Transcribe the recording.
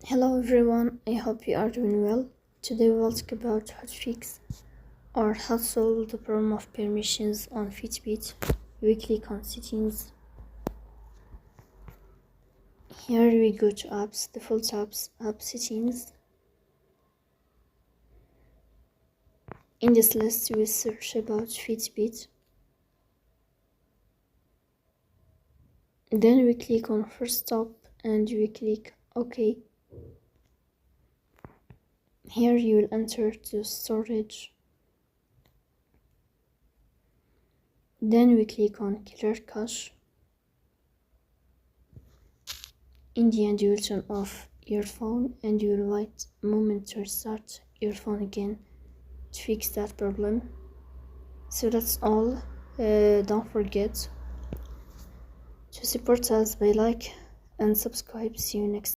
Hello everyone, I hope you are doing well. Today we will talk about how to fix or how to solve the problem of permissions on Fitbit. We click on settings. Here we go to apps, default apps, app settings. In this list we search about Fitbit. Then we click on first stop and we click OK. Here you will enter to storage. Then we click on clear cache. In the end you will turn off your phone and you will wait a moment to restart your phone again to fix that problem. So that's all. Don't forget to support us by like and subscribe. See you next time.